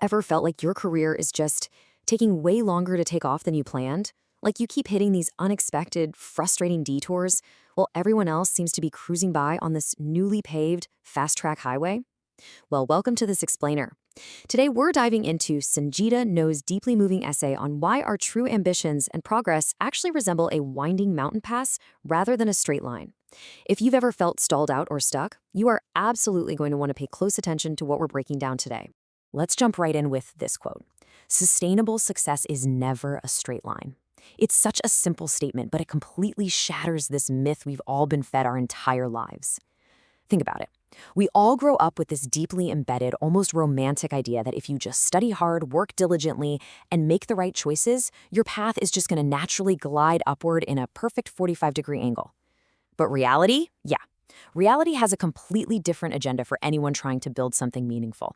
ever felt like your career is just taking way longer to take off than you planned? Like you keep hitting these unexpected, frustrating detours while everyone else seems to be cruising by on this newly paved, fast track highway? Well, welcome to this explainer. Today, we're diving into Sanjita No's deeply moving essay on why our true ambitions and progress actually resemble a winding mountain pass rather than a straight line. If you've ever felt stalled out or stuck, you are absolutely going to want to pay close attention to what we're breaking down today. Let's jump right in with this quote. Sustainable success is never a straight line. It's such a simple statement, but it completely shatters this myth we've all been fed our entire lives. Think about it. We all grow up with this deeply embedded, almost romantic idea that if you just study hard, work diligently, and make the right choices, your path is just going to naturally glide upward in a perfect 45-degree angle. But reality? Yeah. Reality has a completely different agenda for anyone trying to build something meaningful.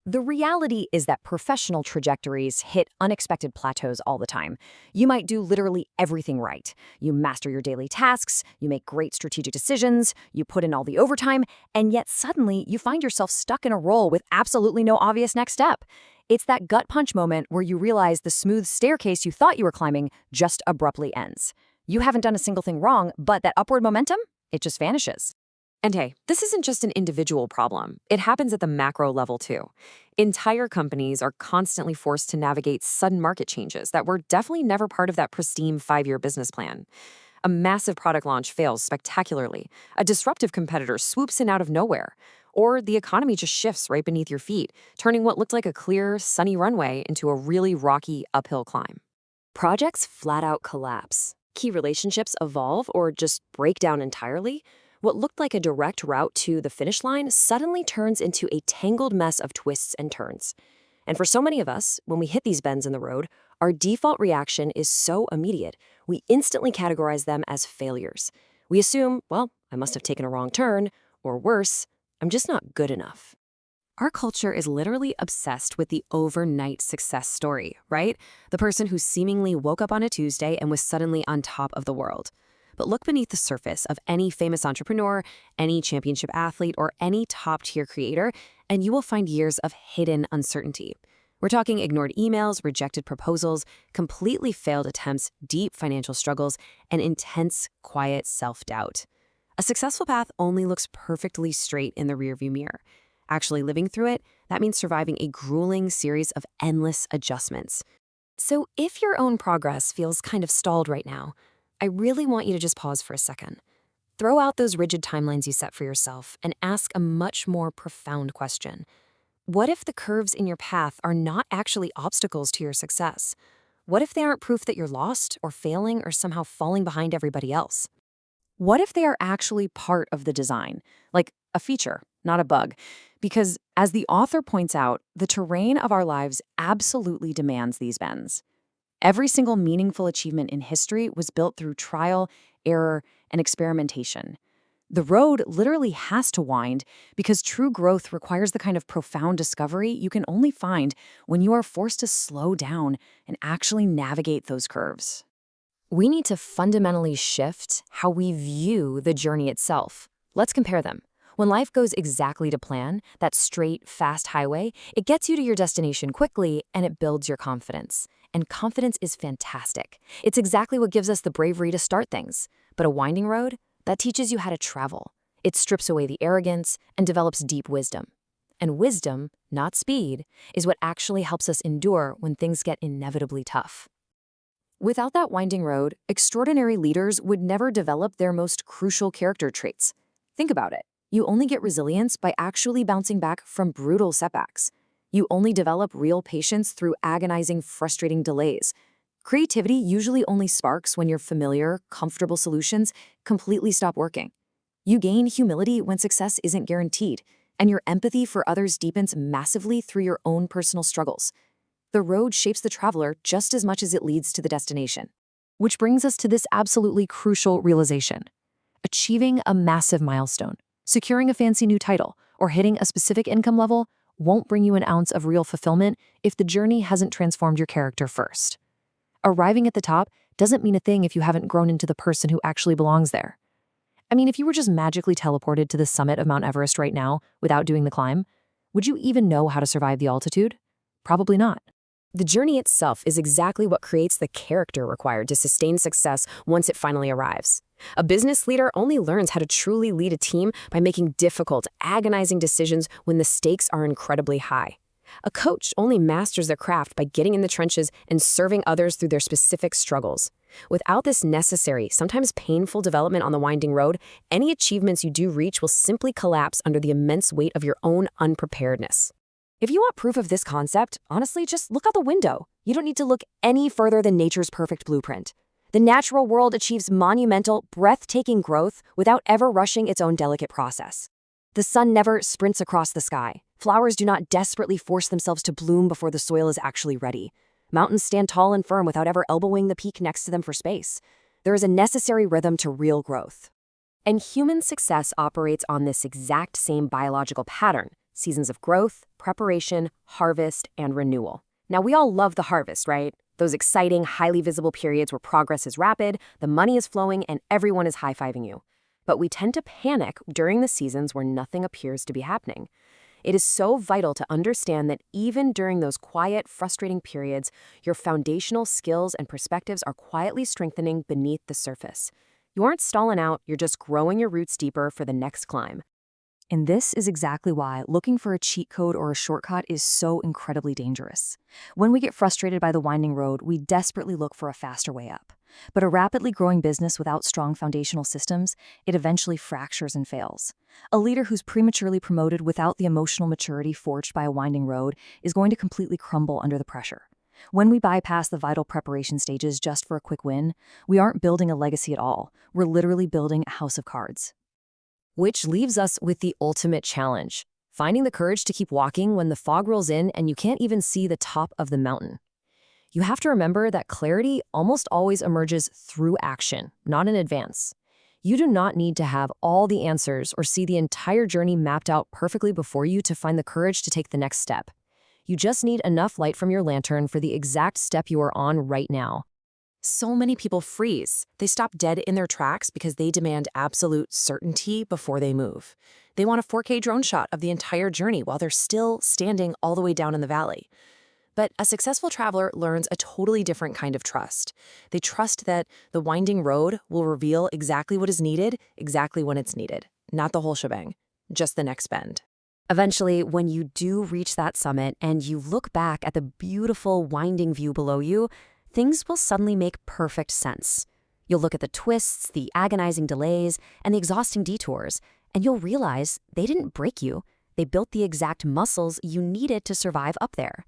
The reality is that professional trajectories hit unexpected plateaus all the time. You might do literally everything right. You master your daily tasks, you make great strategic decisions, you put in all the overtime, and yet suddenly you find yourself stuck in a role with absolutely no obvious next step. It's that gut punch moment where you realize the smooth staircase you thought you were climbing just abruptly ends. You haven't done a single thing wrong, but that upward momentum, it just vanishes. And hey, this isn't just an individual problem. It happens at the macro level too. Entire companies are constantly forced to navigate sudden market changes that were definitely never part of that pristine 5-year business plan. A massive product launch fails spectacularly. A disruptive competitor swoops in out of nowhere. Or the economy just shifts right beneath your feet, turning what looked like a clear, sunny runway into a really rocky uphill climb. Projects flat out collapse. Key relationships evolve or just break down entirely. What looked like a direct route to the finish line suddenly turns into a tangled mess of twists and turns. And for so many of us, when we hit these bends in the road, our default reaction is so immediate, we instantly categorize them as failures. We assume, well, I must have taken a wrong turn, or worse, I'm just not good enough. Our culture is literally obsessed with the overnight success story, right? The person who seemingly woke up on a Tuesday and was suddenly on top of the world. But look beneath the surface of any famous entrepreneur, any championship athlete, or any top-tier creator, and you will find years of hidden uncertainty. We're talking ignored emails, rejected proposals, completely failed attempts, deep financial struggles, and intense, quiet self-doubt. A successful path only looks perfectly straight in the rearview mirror. Actually living through it, that means surviving a grueling series of endless adjustments. So if your own progress feels kind of stalled right now, I really want you to just pause for a second. Throw out those rigid timelines you set for yourself and ask a much more profound question. What if the curves in your path are not actually obstacles to your success? What if they aren't proof that you're lost or failing or somehow falling behind everybody else? What if they are actually part of the design, like a feature, not a bug? Because as the author points out, the terrain of our lives absolutely demands these bends. Every single meaningful achievement in history was built through trial, error, and experimentation. The road literally has to wind because true growth requires the kind of profound discovery you can only find when you are forced to slow down and actually navigate those curves. We need to fundamentally shift how we view the journey itself. Let's compare them. When life goes exactly to plan, that straight, fast highway, it gets you to your destination quickly and it builds your confidence. And confidence is fantastic. It's exactly what gives us the bravery to start things. But a winding road, that teaches you how to travel. It strips away the arrogance and develops deep wisdom. And wisdom, not speed, is what actually helps us endure when things get inevitably tough. Without that winding road, extraordinary leaders would never develop their most crucial character traits. Think about it. You only get resilience by actually bouncing back from brutal setbacks. You only develop real patience through agonizing, frustrating delays. Creativity usually only sparks when your familiar, comfortable solutions completely stop working. You gain humility when success isn't guaranteed, and your empathy for others deepens massively through your own personal struggles. The road shapes the traveler just as much as it leads to the destination. Which brings us to this absolutely crucial realization. Achieving a massive milestone, securing a fancy new title, or hitting a specific income level won't bring you an ounce of real fulfillment if the journey hasn't transformed your character first. Arriving at the top doesn't mean a thing if you haven't grown into the person who actually belongs there. I mean, if you were just magically teleported to the summit of Mount Everest right now without doing the climb, would you even know how to survive the altitude? Probably not. The journey itself is exactly what creates the character required to sustain success once it finally arrives. A business leader only learns how to truly lead a team by making difficult, agonizing decisions when the stakes are incredibly high. A coach only masters their craft by getting in the trenches and serving others through their specific struggles. Without this necessary, sometimes painful development on the winding road, any achievements you do reach will simply collapse under the immense weight of your own unpreparedness. If you want proof of this concept, honestly, just look out the window. You don't need to look any further than nature's perfect blueprint. The natural world achieves monumental, breathtaking growth without ever rushing its own delicate process. The sun never sprints across the sky. Flowers do not desperately force themselves to bloom before the soil is actually ready. Mountains stand tall and firm without ever elbowing the peak next to them for space. There is a necessary rhythm to real growth. And human success operates on this exact same biological pattern: seasons of growth, preparation, harvest, and renewal. Now, we all love the harvest, right? Those exciting, highly visible periods where progress is rapid, the money is flowing, and everyone is high-fiving you. But we tend to panic during the seasons where nothing appears to be happening. It is so vital to understand that even during those quiet, frustrating periods, your foundational skills and perspectives are quietly strengthening beneath the surface. You aren't stalling out, you're just growing your roots deeper for the next climb. And this is exactly why looking for a cheat code or a shortcut is so incredibly dangerous. When we get frustrated by the winding road, we desperately look for a faster way up. But a rapidly growing business without strong foundational systems, it eventually fractures and fails. A leader who's prematurely promoted without the emotional maturity forged by a winding road is going to completely crumble under the pressure. When we bypass the vital preparation stages just for a quick win, we aren't building a legacy at all. We're literally building a house of cards. Which leaves us with the ultimate challenge: finding the courage to keep walking when the fog rolls in and you can't even see the top of the mountain. You have to remember that clarity almost always emerges through action, not in advance. You do not need to have all the answers or see the entire journey mapped out perfectly before you to find the courage to take the next step. You just need enough light from your lantern for the exact step you are on right now. So many people freeze. They stop dead in their tracks because they demand absolute certainty before they move. They want a 4K drone shot of the entire journey while they're still standing all the way down in the valley. But a successful traveler learns a totally different kind of trust. They trust that the winding road will reveal exactly what is needed, exactly when it's needed. Not the whole shebang, just the next bend. Eventually, when you do reach that summit and you look back at the beautiful winding view below you, things will suddenly make perfect sense. You'll look at the twists, the agonizing delays, and the exhausting detours, and you'll realize they didn't break you. They built the exact muscles you needed to survive up there.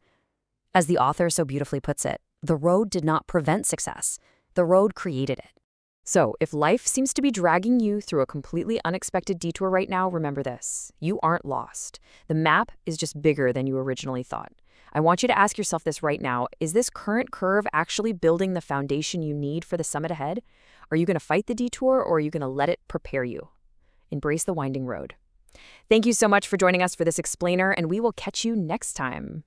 As the author so beautifully puts it, the road did not prevent success. The road created it. So, if life seems to be dragging you through a completely unexpected detour right now, remember this: you aren't lost. The map is just bigger than you originally thought. I want you to ask yourself this right now: is this current curve actually building the foundation you need for the summit ahead? Are you going to fight the detour, or are you going to let it prepare you? Embrace the winding road. Thank you so much for joining us for this explainer, and we will catch you next time.